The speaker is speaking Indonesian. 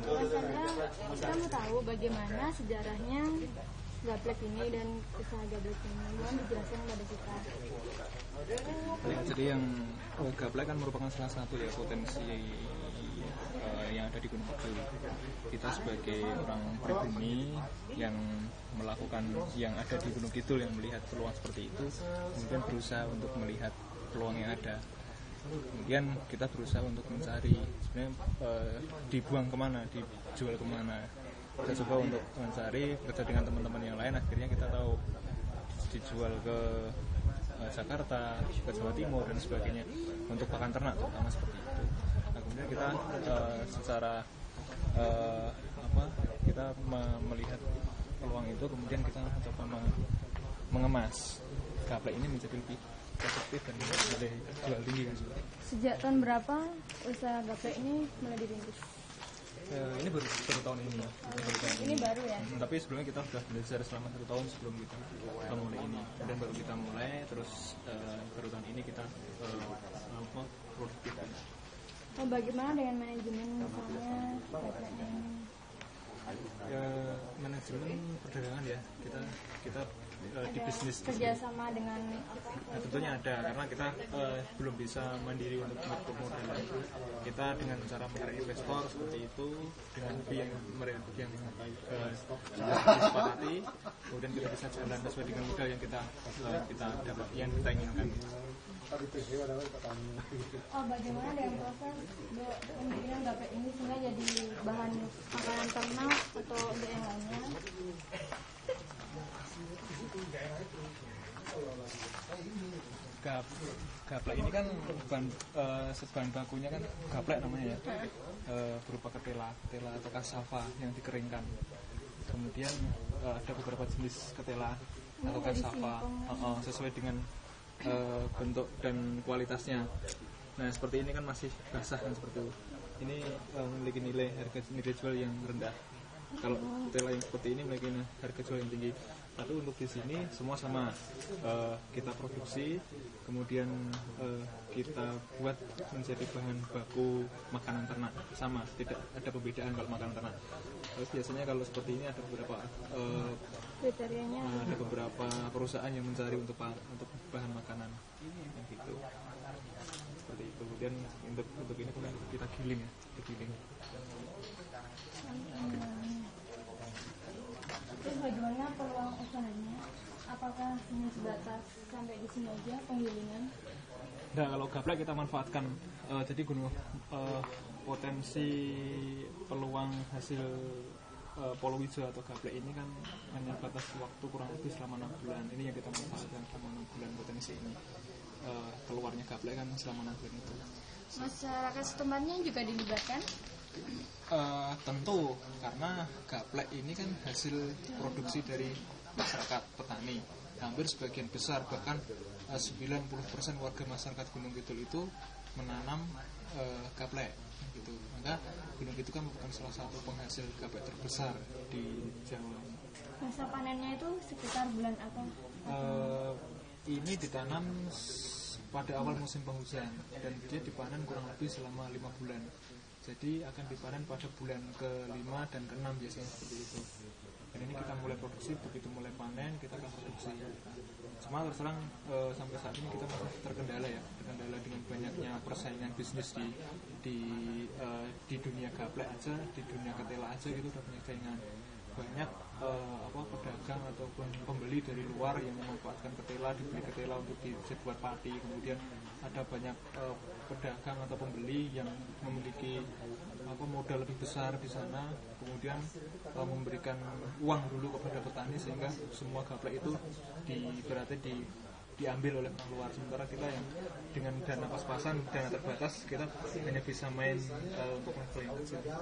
Biasanya kita mau tahu bagaimana sejarahnya gaplek ini dan usaha gaplek ini. Mohon dijelaskan kepada kita. Jadi yang gaplek kan merupakan salah satu ya potensi yang ada di Gunung Kidul. Kita sebagai orang pribumi yang melakukan yang ada di Gunung Kidul, yang melihat peluang seperti itu, kemudian berusaha untuk melihat peluang yang ada. Kemudian kita berusaha untuk mencari sebenarnya dibuang kemana, dijual kemana. Kita coba untuk mencari, bekerja dengan teman-teman yang lain, akhirnya kita tahu dijual ke Jakarta, ke Jawa Timur dan sebagainya untuk pakan ternak terutama seperti itu. Nah, kemudian kita secara kita melihat peluang itu, kemudian kita coba mengemas gaplek ini menjadi lebih efektif dan lebih jual tinggi kan. Sejak tahun berapa usaha gaplek ini mulai dirintis? Ini baru tahun ini ya. Ini baru ya? Tapi sebelumnya kita sudah belajar selama 1 tahun sebelum kita mulai ini. Dan baru kita mulai, terus baru tahun ini kita produktif. Bagaimana dengan manajemen misalnya gapleknya ini? Manajemen perdagangan ya, kita di bisnis kerjasama dengan apa? Nah, tentunya ada, karena kita belum bisa mandiri untuk modal. Kita dengan cara mencari investor seperti itu, dengan fee yang disepakati, kemudian kita bisa jalan sesuai dengan modal yang kita dapat, yang kita inginkan. Bagaimana dengan proses pembikinan gaplek ini sehingga jadi bahan makanan ternak atau untuk yang lainnya? Gaplek ini kan bahan bakunya kan gaplek namanya ya, berupa ketela atau kasava yang dikeringkan. Kemudian ada beberapa jenis ketela atau kasava sesuai dengan bentuk dan kualitasnya. Nah, seperti ini kan masih basah kan, seperti itu. Ini memiliki nilai jual yang rendah. Kalau ketela yang seperti ini memiliki harga jual yang tinggi. Tapi untuk di sini semua sama, kita produksi, kemudian kita buat menjadi bahan baku makanan ternak, sama, tidak ada perbedaan kalau makanan ternak. Terus biasanya kalau seperti ini ada beberapa kriterianya, ada beberapa perusahaan yang mencari untuk bahan makanan yang gitu. Seperti itu. Kemudian untuk ini kita giling ya, digiling. Terus bagaimana peluang usahanya? Apakah hanya sebatas sampai di sini aja penggilingan? Nah, kalau gaplek kita manfaatkan, jadi potensi peluang hasil Polowijo atau gaplek ini kan hanya batas waktu kurang lebih selama 6 bulan. Ini yang kita manfaatkan selama 6 bulan potensi ini. Keluarnya gaplek kan selama 6 bulan itu. Masyarakat setempat juga dilibatkan? Tentu, karena gaplek ini kan hasil produksi dari masyarakat petani. Hampir sebagian besar, bahkan 90% warga masyarakat Gunung Kidul itu menanam gaplek gitu. Maka Gunung Kidul kan merupakan salah satu penghasil gaplek terbesar di Jawa. Masa panennya itu sekitar bulan apa? Ini ditanam pada awal musim penghujan dan dia dipanen kurang lebih selama 5 bulan. Jadi akan dipanen pada bulan ke-5 dan ke-6 biasanya seperti itu. Dan ini kita mulai produksi, begitu mulai panen kita akan produksi. Cuma terus terang sampai saat ini kita masih terkendala dengan banyaknya persaingan bisnis di dunia gaplek aja, di dunia ketela aja gitu udah banyak saingan. Banyak pedagang ataupun pembeli dari luar yang memanfaatkan ketela, dibeli ketela untuk dibuat pati. Kemudian ada banyak pedagang atau pembeli yang memiliki modal lebih besar di sana, kemudian memberikan uang dulu kepada petani sehingga semua gaplek itu berarti diambil oleh orang luar. Sementara kita yang dengan dana pas-pasan, dana terbatas, kita hanya bisa main untuk level yang kecil. Iya.